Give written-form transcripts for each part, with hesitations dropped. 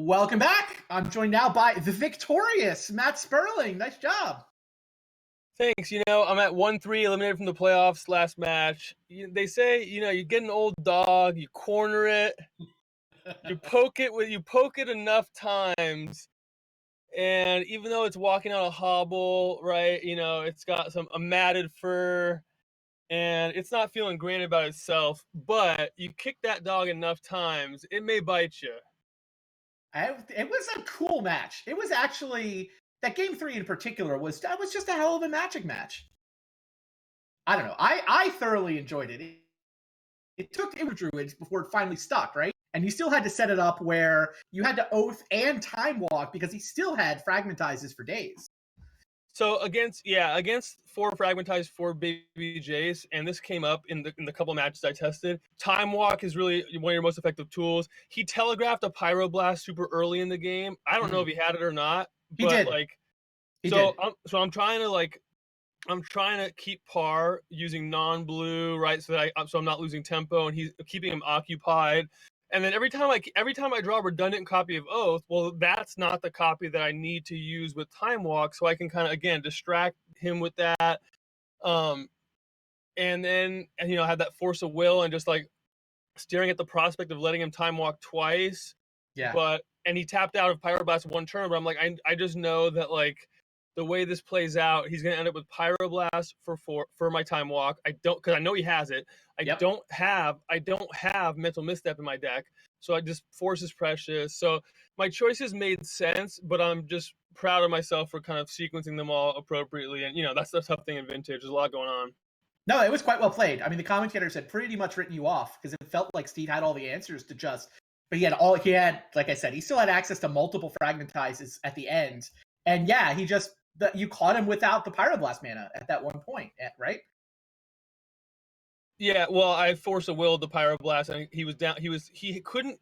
Welcome back. I'm joined now by the victorious Matt Sperling. Nice job. Thanks. I'm at 1-3, eliminated from the playoffs last match. They say, you get an old dog, you corner it, you poke it enough times, and even though it's walking on a hobble, right? It's got a matted fur, and it's not feeling great about itself. But you kick that dog enough times, it may bite you. It was a cool match. It was actually that game 3 in particular was just a hell of a magic match. I don't know. I thoroughly enjoyed it. It took Druids before it finally stuck, right? And you still had to set it up where you had to oath and time walk because he still had fragmentizes for days. So against 4 fragmentized, 4 baby Jace, and this came up in the couple matches I tested. Time walk is really one of your most effective tools. He telegraphed a pyroblast super early in the game. I don't know if he had it or not, He but did. I'm trying to keep par using non-blue, right? So I'm not losing tempo, and he's keeping him occupied. And then every time I draw a redundant copy of Oath, well, that's not the copy that I need to use with Time Walk, so I can kind of again distract him with that, and then have that force of will and just like staring at the prospect of letting him Time Walk twice. Yeah. And he tapped out of Pyroblast one turn, but I'm like, I just know that like the way this plays out, he's gonna end up with Pyroblast for my Time Walk. Because I know he has it. I don't have Mental Misstep in my deck, so I just Force is precious. So my choices made sense, but I'm just proud of myself for kind of sequencing them all appropriately. And that's the tough thing in Vintage. There's a lot going on. No, it was quite well played. I mean, the commentators had pretty much written you off because it felt like Steve had all the answers to just. But he had, like I said, he still had access to multiple fragmentizes at the end. And yeah, you caught him without the Pyroblast mana at that one point, right? Yeah, well, I Force of Willed the Pyroblast, and he was down. He couldn't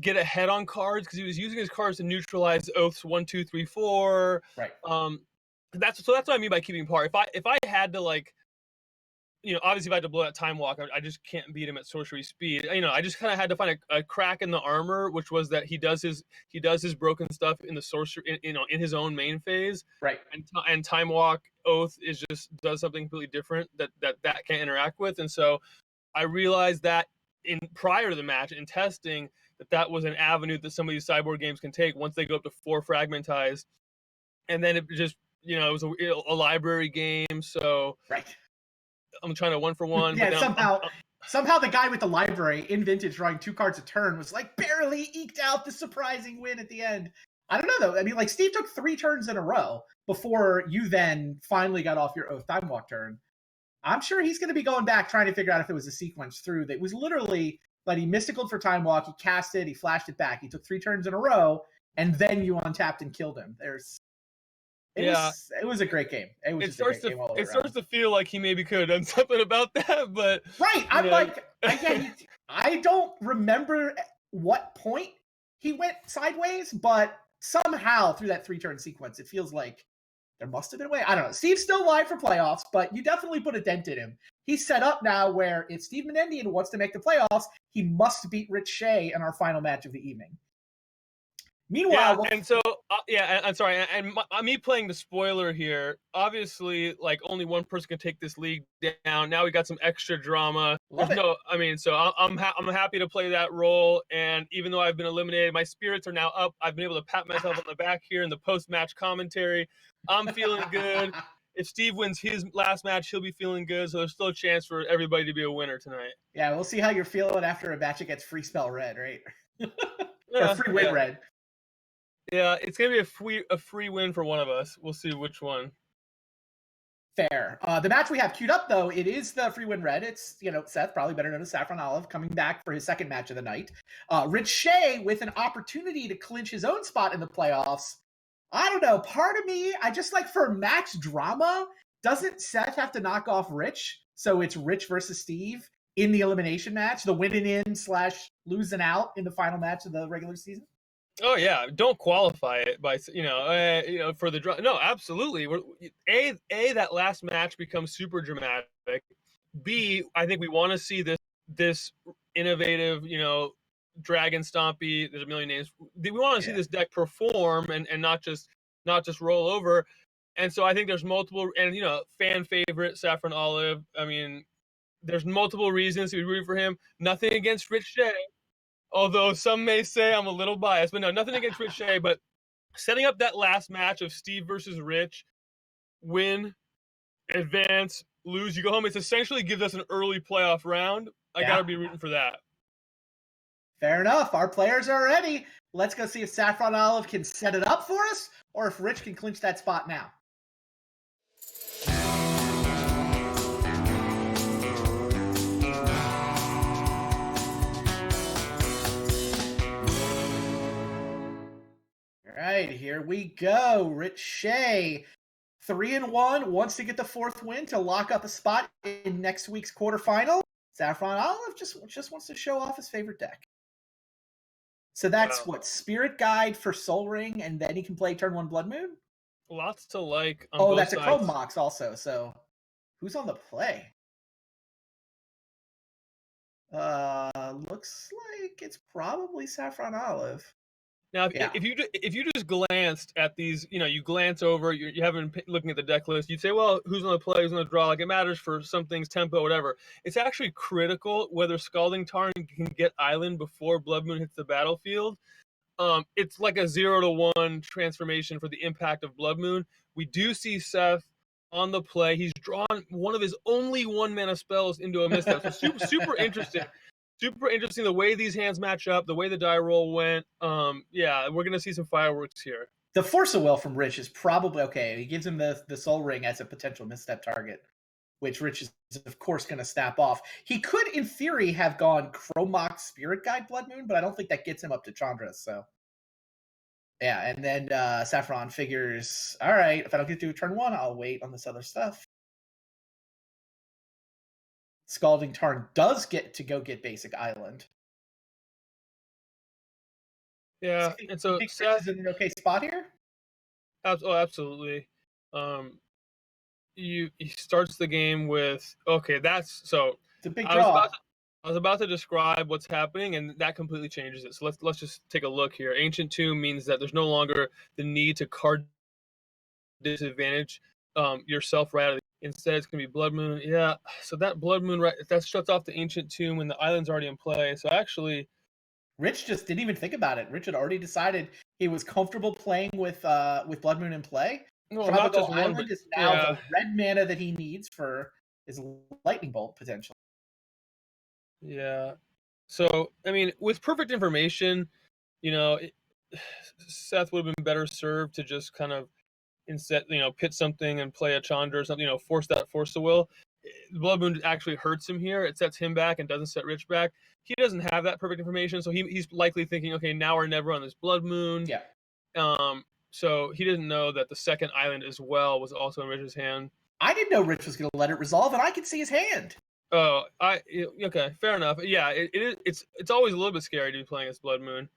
get ahead on cards because he was using his cards to neutralize Oaths 1, 2, 3, 4. Right. That's what I mean by keeping par. If I had to obviously if I had to blow that Time Walk, I just can't beat him at sorcery speed. I just kind of had to find a crack in the armor, which was that he does his broken stuff in the sorcery, in his own main phase. Right. And Time Walk Oath does something completely different that can't interact with. And so I realized that prior to the match in testing that was an avenue that some of these sideboard games can take once they go up to 4 fragmentized. And then it just, it was a library game. So right. I'm trying to 1-for-1. Yeah, but somehow the guy with the library in Vintage drawing 2 cards a turn was like barely eked out the surprising win at the end. I don't know though. I mean, like Steve took 3 turns in a row before you then finally got off your Oath Time Walk turn. I'm sure he's going to be going back trying to figure out if it was a sequence through that was literally like he mysticaled for Time Walk, he cast it, he flashed it back, he took 3 turns in a row, and then you untapped and killed him. It was a great game. It starts to feel like he maybe could have done something about that, but right. I don't remember what point he went sideways, but somehow through that 3-turn sequence, it feels like there must have been a way. I don't know. Steve's still live for playoffs, but you definitely put a dent in him. He's set up now where if Steve Menendian wants to make the playoffs, he must beat Rich Shay in our final match of the evening. Meanwhile, I'm sorry, and me playing the spoiler here. Obviously, like only one person can take this league down. Now we got some extra drama. So I'm happy to play that role. And even though I've been eliminated, my spirits are now up. I've been able to pat myself on the back here in the post-match commentary. I'm feeling good. If Steve wins his last match, he'll be feeling good. So there's still a chance for everybody to be a winner tonight. Yeah, we'll see how you're feeling after a match against Free Spell Red, right? Or Free Win Red. Yeah, it's going to be a free win for one of us. We'll see which one. Fair. The match we have queued up, though, it is the Free Win Red. It's, Seth, probably better known as Saffron Olive, coming back for his second match of the night. Rich Shay with an opportunity to clinch his own spot in the playoffs. I don't know. Part of me, I just like for match drama, doesn't Seth have to knock off Rich? So it's Rich versus Steve in the elimination match, the winning in / losing out in the final match of the regular season? Oh yeah, don't qualify it by for the draw. No, absolutely. That last match becomes super dramatic. B, I think we want to see this innovative, Dragon Stompy. There's a million names. We want to see this deck perform and not just roll over. And so I think there's multiple, and fan favorite Saffron Olive. I mean, there's multiple reasons to be rooting for him. Nothing against Rich Shay, although some may say I'm a little biased. But no, nothing against Rich Shay. But setting up that last match of Steve versus Rich, win, advance, lose, you go home. It's essentially gives us an early playoff round. I gotta be rooting for that. Fair enough. Our players are ready. Let's go see if Saffron Olive can set it up for us, or if Rich can clinch that spot now. All right, here we go. Rich Shay, 3-1, wants to get the 4th win to lock up a spot in next week's quarterfinal. Saffron Olive just wants to show off his favorite deck. So that's what, Spirit Guide for Soul Ring, and then he can play turn 1 Blood Moon? Lots to like on both that's sides. A Chrome Mox also. So who's on the play? Looks like it's probably Saffron Olive. Now, if you just glanced at these, you glance over, you haven't been looking at the deck list, you'd say, well, who's on the play, who's on the draw? Like, it matters for some things, tempo, whatever. It's actually critical whether Scalding Tarn can get Island before Blood Moon hits the battlefield. It's like a 0-1 transformation for the impact of Blood Moon. We do see Seth on the play. He's drawn one of his only 1-mana spells into a misstep. So super interesting. Super interesting the way these hands match up, the way the die roll went. Yeah, we're going to see some fireworks here. The Force of Will from Rich is probably okay. He gives him the Soul Ring as a potential misstep target, which Rich is, of course, going to snap off. He could, in theory, have gone Chrome Mox Spirit Guide Blood Moon, but I don't think that gets him up to Chandra's. So, yeah, and then Saffron figures, all right, if I don't get to turn 1, I'll wait on this other stuff. Scalding Tarn does get to go get basic Island. Yeah, and so Seth is in an okay spot here. Oh, absolutely. He starts the game with that's so. It's a big draw. I was about to describe what's happening, and that completely changes it. So let's just take a look here. Ancient Tomb means that there's no longer the need to card disadvantage yourself right out of the. Instead, it's going to be Blood Moon. Yeah, so that Blood Moon, right, that shuts off the Ancient Tomb when the island's already in play. So actually, Rich just didn't even think about it. Rich had already decided he was comfortable playing with Blood Moon in play. Well, not just Island one, but is now the red mana that he needs for his Lightning Bolt, potentially. Yeah. So, I mean, with perfect information, Seth would have been better served to just kind of instead, pit something and play a Chandra or something, force the will. Blood Moon actually hurts him here. It sets him back and doesn't set Rich back. He doesn't have that perfect information, so he's likely thinking, okay, now or never on this Blood Moon. Yeah. So he didn't know that the second island as well was also in Rich's hand. I didn't know Rich was going to let it resolve, and I could see his hand. Oh, okay, fair enough. Yeah, it's always a little bit scary to be playing as Blood Moon.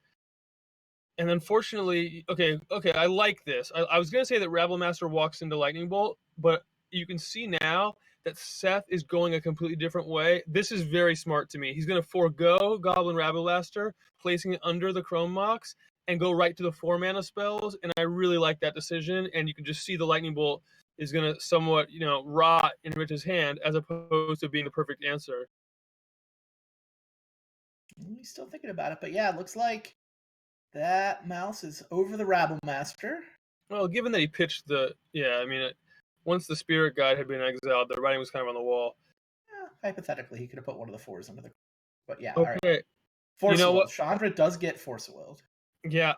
And unfortunately, okay, I like this. I was gonna say that Rabble Master walks into Lightning Bolt, but you can see now that Seth is going a completely different way. This is very smart to me. He's gonna forego Goblin Rabble Master, placing it under the Chrome Mox, and go right to the 4-mana spells. And I really like that decision. And you can just see the Lightning Bolt is gonna somewhat, rot in Rich's hand as opposed to being the perfect answer. He's still thinking about it, but yeah, it looks like that mouse is over the Rabble Master. Well, given that he pitched once the Spirit Guide had been exiled, the writing was kind of on the wall. Yeah, hypothetically, he could have put one of the 4s under the. But yeah, okay. All right. Force of Will. Chandra does get Force of Will. Yeah,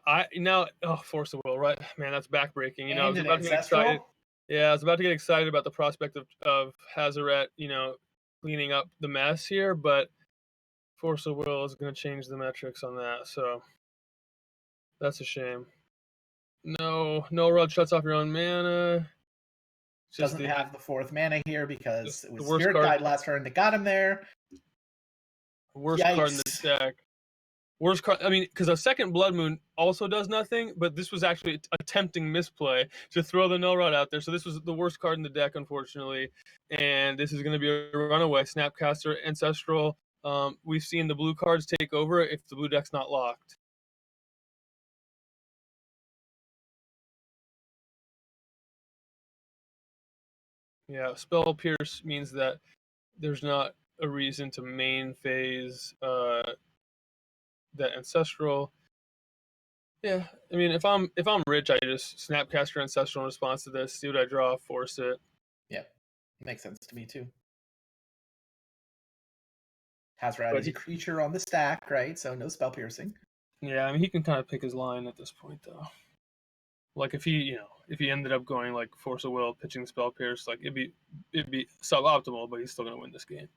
Force of Will, right? Man, that's backbreaking. I was about to get Ancestral? excited. Yeah, I was about to get excited about the prospect of Hazaret, cleaning up the mess here, but Force of Will is going to change the metrics on that, so that's a shame. No Rod shuts off your own mana. Doesn't have the 4th mana here because it was Spirit Guide last turn that got him there. Worst card in the deck. Worst card. I mean, because a second Blood Moon also does nothing, but this was actually a tempting misplay to throw the Null Rod out there. So this was the worst card in the deck, unfortunately. And this is going to be a runaway Snapcaster Ancestral. we've seen the blue cards take over if the blue deck's not locked. Yeah, Spell Pierce means that there's not a reason to main phase that Ancestral. Yeah, I mean, if I'm rich, I just Snapcaster Ancestral in response to this, see what I draw, force it. Yeah, makes sense to me too. Hazrat But is a creature on the stack, right? So no spell piercing. Yeah, I mean, he can kind of pick his line at this point, though. Like if he ended up going like Force of Will, pitching Spell Pierce, like it'd be suboptimal, but he's still gonna win this game.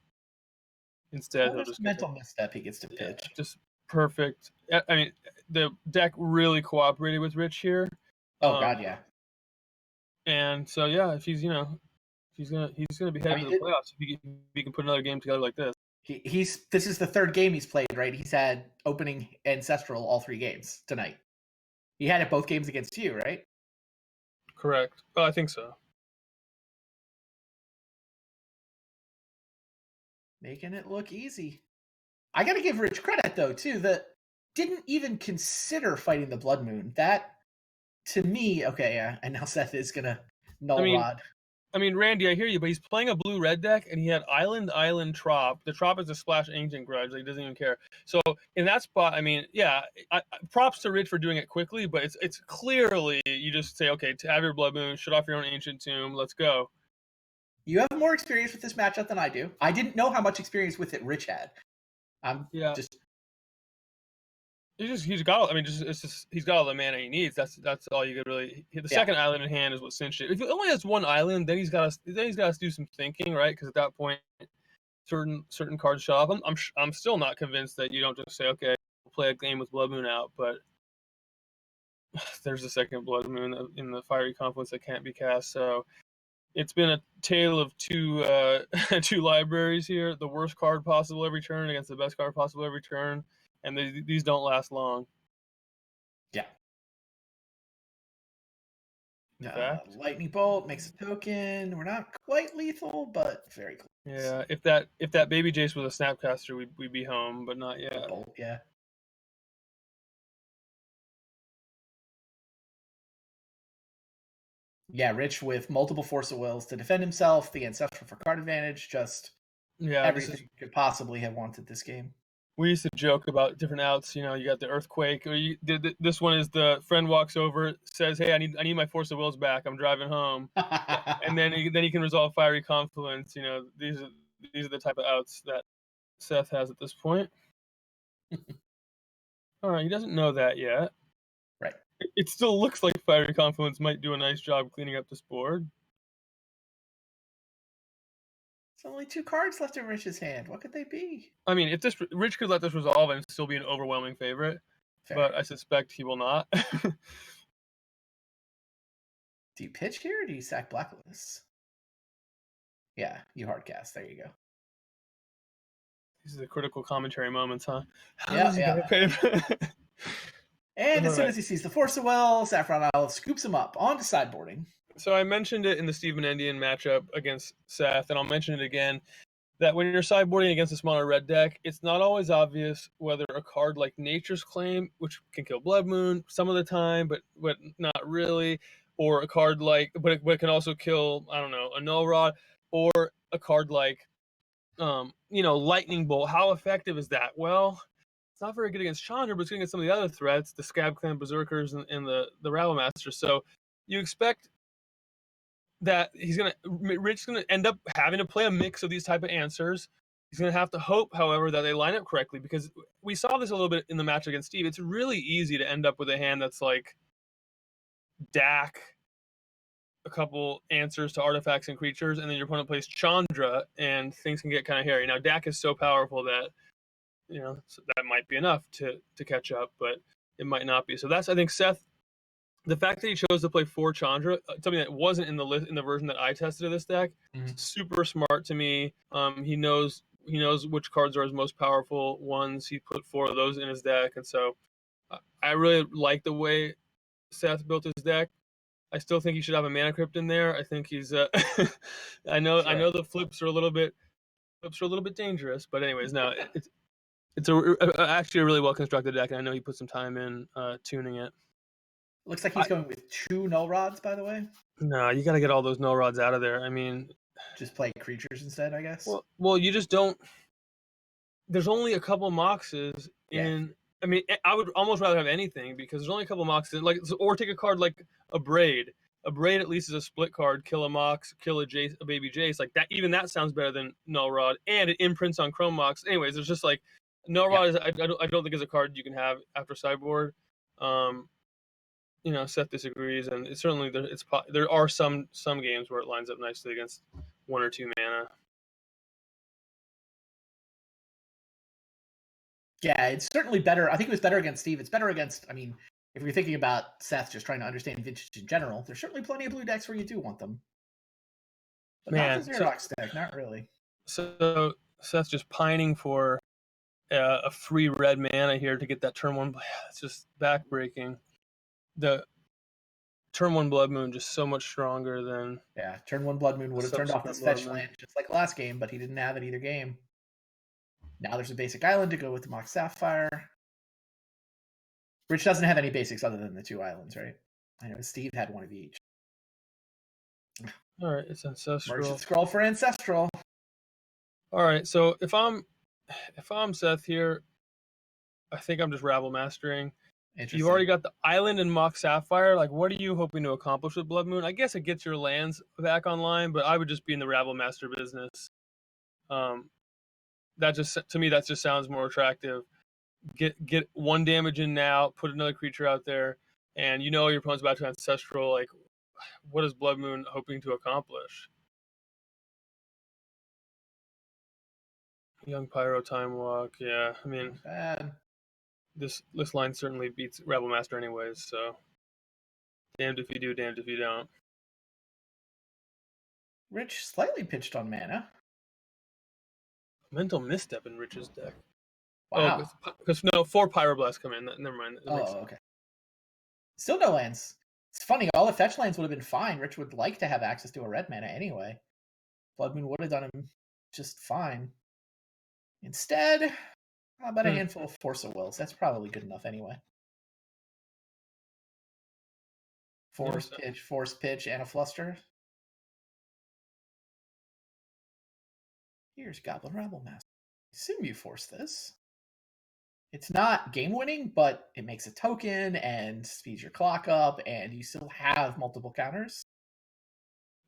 Instead, Or he'll just just a mental misstep he gets to pitch. just perfect. I mean, the deck really cooperated with Rich here. Oh God, yeah. And so yeah, if he's he's gonna be headed to the playoffs if he can put another game together like this. This is the third game he's played, right? He's had opening Ancestral all 3 games tonight. He had it both games against you, right? Correct. Oh, I think so. Making it look easy. I got to give Rich credit though too that didn't even consider fighting the Blood Moon. That to me, okay, yeah. And now Seth is gonna null rod. I mean, Randy, I hear you, but he's playing a blue-red deck, and he had Island, Trop. The Trop is a splash Ancient Grudge. Like, he doesn't even care. So in that spot, I mean, yeah, props to Rich for doing it quickly, but it's clearly you just say, okay, to have your Blood Moon, shut off your own Ancient Tomb, let's go. You have more experience with this matchup than I do. I didn't know how much experience with it Rich had. He's got. I mean, he's got all the mana he needs. That's all you could really. The second island in hand is what cinched it. If he only has one island, then he's got to do some thinking, right? Because at that point, certain cards shut off. I'm still not convinced that you don't just say, okay, we'll play a game with Blood Moon out, but there's a second Blood Moon in the Fiery Confluence that can't be cast. So it's been a tale of two libraries here. The worst card possible every turn against the best card possible every turn. And these don't last long. Yeah. Lightning Bolt makes a token. We're not quite lethal, but very close. Yeah, if that baby Jace was a Snapcaster, we'd be home, but not yet. Bolt, yeah. Yeah, Rich with multiple Force of Wills to defend himself, the Ancestral for card advantage, just everything could possibly have wanted this game. We used to joke about different outs. You got the Earthquake. Or this one is the friend walks over, says, "Hey, I need my Force of Wills back. I'm driving home," and then he can resolve Fiery Confluence. These are the type of outs that Seth has at this point. All right, he doesn't know that yet. Right. It still looks like Fiery Confluence might do a nice job cleaning up this board. There's only 2 cards left in Rich's hand. What could they be? I mean, if Rich could let this resolve and still be an overwhelming favorite, but I suspect he will not. Do you pitch here or do you sack Blacklist? Yeah, you hardcast. There you go. These are the critical commentary moments, huh? Yeah. And as soon as he sees the Force of Will, Saffron Isle scoops him up onto sideboarding. So I mentioned it in the Steven Endian matchup against Seth, and I'll mention it again, that when you're sideboarding against a smaller red deck, it's not always obvious whether a card like Nature's Claim, which can kill Blood Moon some of the time, but not really, or a card like, but it can also kill, I don't know, a Null Rod, or a card like, Lightning Bolt. How effective is that? Well, it's not very good against Chandra, but it's good against some of the other threats, the Scab Clan Berserkers and the Rabble Masters. So you expect that Rich's gonna end up having to play a mix of these type of answers. He's gonna have to hope, however, that they line up correctly, because we saw this a little bit in the match against Steve. It's really easy to end up with a hand that's like Dak, a couple answers to artifacts and creatures, and then your opponent plays Chandra, and things can get kind of hairy. Now Dak is so powerful that so that might be enough to catch up, but it might not be. So that's, I think, Seth. The fact that he chose to play 4 Chandra, something that wasn't in the version that I tested of this deck, super smart to me. He knows which cards are his most powerful ones. He put 4 of those in his deck, and so I really like the way Seth built his deck. I still think he should have a Mana Crypt in there. I think he's. I know the flips are a little bit Flips are a little bit dangerous, but anyways, no, it's actually a really well constructed deck, and I know he put some time in tuning it. Looks like he's going with 2 null rods, by the way. No, you got to get all those null rods out of there. I mean, just play creatures instead, I guess. Well, you just don't. There's only a couple moxes in. I mean, I would almost rather have anything because there's only a couple moxes. Like, or take a card like a braid. A braid at least is a split card. Kill a mox, kill a baby Jace. Like that. Even that sounds better than null rod, and it imprints on Chrome mox. Anyways, there's just like null rod. I don't think is a card you can have after sideboard. Seth disagrees, and it's certainly there are some games where it lines up nicely against 1 or 2 mana. Yeah, it's certainly better. I think it was better against Steve. It's better against, I mean, if you're thinking about Seth just trying to understand vintage in general, there's certainly plenty of blue decks where you do want them. But not the Xerox deck, not really. So Seth's just pining for a free red mana here to get that turn 1. It's just backbreaking. The turn 1 Blood Moon just so much stronger than... Yeah, turn 1 Blood Moon would have turned off this fetch land just like last game, but he didn't have it either game. Now there's a basic island to go with the Mox Sapphire. Rich doesn't have any basics other than the 2 islands, right? I know Steve had one of each. All right, it's Ancestral. Merchant Scroll for Ancestral. All right, so if I'm Seth here, I think I'm just Rabble Mastering. You've already got the island and Mox Sapphire. Like, what are you hoping to accomplish with Blood Moon? I guess it gets your lands back online, but I would just be in the Rabble Master business. That just, to me, that just sounds more attractive. Get 1 damage in now, put another creature out there, and your opponent's about to Ancestral. Like, what is Blood Moon hoping to accomplish? Young Pyro, Time Walk, yeah. I mean, bad. This line certainly beats Rebel Master anyways, so damned if you do, damned if you don't. Rich slightly pitched on mana. Mental Misstep in Rich's deck. Wow. Because 4 Pyroblasts come in. Never mind. Okay. Still no lands. It's funny, all the fetch lands would have been fine. Rich would like to have access to a red mana anyway. Blood Moon would have done him just fine. Instead, how about a handful of Force of Wills? That's probably good enough anyway. Force pitch, and a Fluster. Here's Goblin Rabble Master. Assume you force this. It's not game-winning, but it makes a token and speeds your clock up, and you still have multiple counters.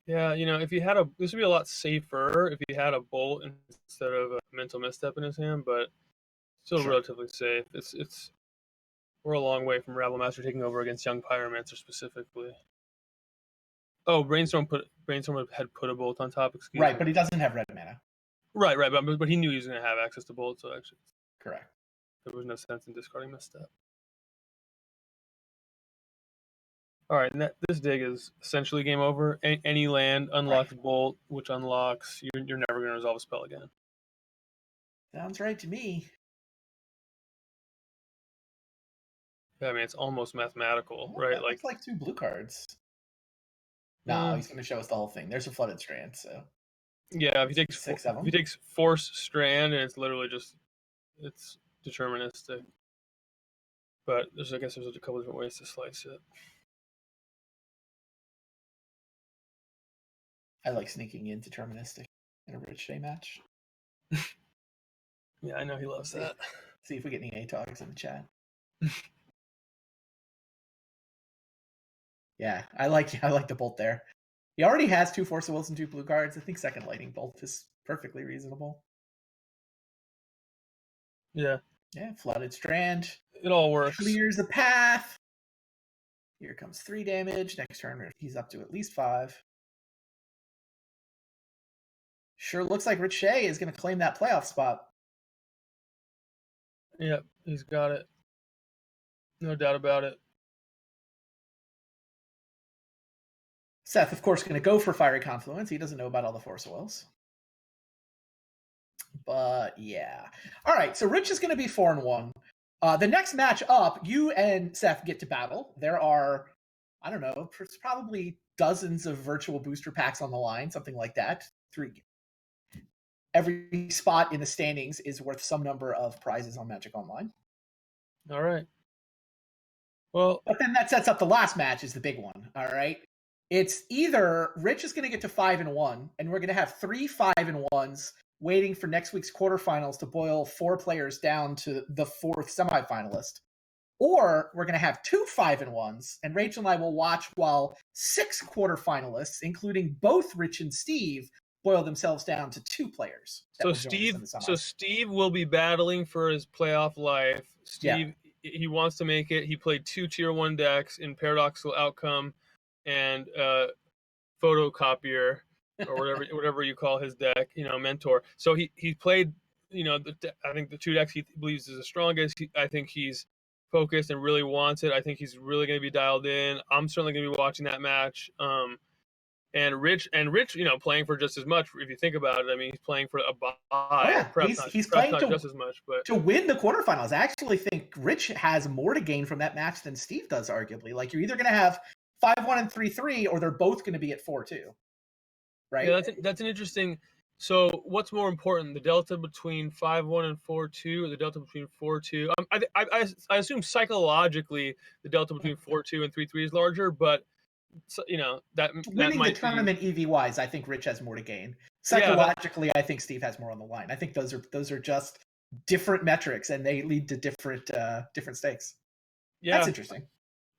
Yeah, if you had this would be a lot safer if he had a Bolt instead of a Mental Misstep in his hand, but still relatively safe. We're a long way from Rabble Master taking over against Young Pyromancer specifically. Oh, Brainstorm had put a Bolt on top. Excuse me. But he doesn't have red mana. Right, but he knew he was going to have access to Bolt, so actually, correct. There was no sense in discarding Misstep. All right, and this dig is essentially game over. Any land unlocks Bolt, which unlocks you're never going to resolve a spell again. Sounds right to me. Yeah, I mean it's almost mathematical, right? It's like 2 blue cards. No, he's going to show us the whole thing. There's a Flooded Strand, so. Yeah, if he takes 6 of them. If he takes Force Strand, and it's literally just it's deterministic. But I guess there's a couple different ways to slice it. I like sneaking in deterministic in a Rich Shay match. Yeah, I know he loves that. See if we get any ATOGs in the chat. Yeah, I like the Bolt there. He already has 2 Force of Wills and 2 blue cards. I think second Lightning Bolt is perfectly reasonable. Yeah. Yeah, Flooded Strand. It all works. Clears the path. Here comes 3 damage. Next turn, he's up to at least 5. Sure looks like Rich Shay is going to claim that playoff spot. Yep, he's got it. No doubt about it. Seth, of course, going to go for Fiery Confluence. He doesn't know about all the Force of Wills. But yeah. All right, so Rich is going to be 4-1. The next match up, you and Seth get to battle. There are, I don't know, probably dozens of virtual booster packs on the line, something like that. every spot in the standings is worth some number of prizes on Magic Online. All right. Well, but then that sets up the last match is the big one. All right. It's either Rich is going to get to 5-1, and we're going to have 3 5-1s waiting for next week's quarterfinals to boil 4 players down to the 4th semifinalist, or we're going to have 2 5-1s, and Rachel and I will watch while 6 quarterfinalists, including both Rich and Steve, boil themselves down to 2 players. So Steve will be battling for his playoff life. Steve, he wants to make it. He played 2 tier 1 decks in Paradoxical Outcome and Photocopier, or whatever you call his deck, Mentor. So he played, I think the 2 decks he believes is the strongest. I think he's focused and really wants it. I think he's really going to be dialed in. I'm certainly going to be watching that match. And Rich, playing for just as much. If you think about it, I mean, he's playing for a buy. He's playing not just as much, but to win the quarterfinals. I actually think Rich has more to gain from that match than Steve does. Arguably, like you're either going to have 5-1 and 3-3, or they're both going to be at 4-2. Right? Yeah, that's an interesting. So, what's more important, the delta between 5-1 and 4-2, or the delta between 4-2? I assume psychologically the delta between 4-2 and 3-3 is larger, but that winning might the tournament EV wise, I think Rich has more to gain. Psychologically, I think Steve has more on the line. I think those are just different metrics, and they lead to different stakes. Yeah, that's interesting.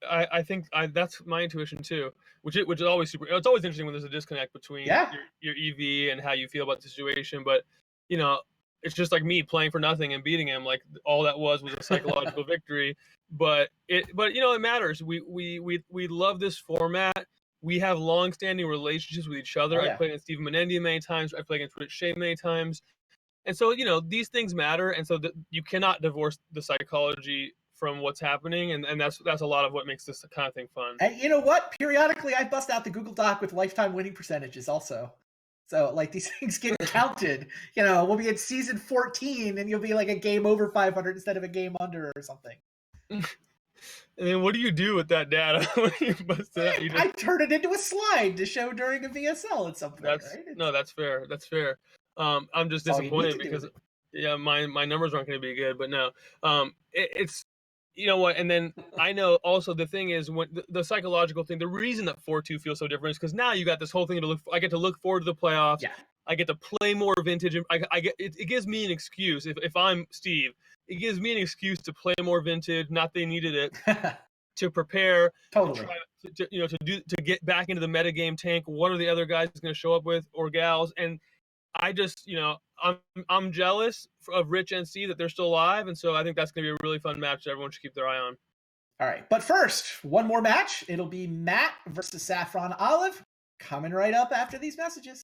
I think that's my intuition too, which is always super. It's always interesting when there's a disconnect between your EV and how you feel about the situation. But it's just like me playing for nothing and beating him. Like all that was a psychological victory. But it matters. We love this format. We have long-standing relationships with each other. I played against Steve Menendia many times. I played against Shay many times. And so these things matter. And so you cannot divorce the psychology from what's happening, and that's a lot of what makes this kind of thing fun. And you know what? Periodically, I bust out the Google Doc with lifetime winning percentages also. So like these things get counted. We'll be at season 14, and you'll be like a game over 500 instead of a game under or something. And then what do you do with that data when you bust it out? I turn it into a slide to show during a VSL at some point. Right? No, that's fair. That's fair. I'm just disappointed because my numbers aren't going to be good. But no, it's. You know what? And then I know also the thing is when the psychological thing, the reason that 4-2 feels so different is because now you got this whole thing to look. I get to look forward to the playoffs. Yeah. I get to play more vintage, and it gives me an excuse. If I'm Steve, it gives me an excuse to play more vintage. Not they needed it to prepare. Totally. To get back into the metagame tank. What are the other guys going to show up with or gals? And I just I'm jealous of Rich and Steve that they're still alive, and so I think that's going to be a really fun match that everyone should keep their eye on. All right, but first, one more match. It'll be Matt versus Saffron Olive, coming right up after these messages.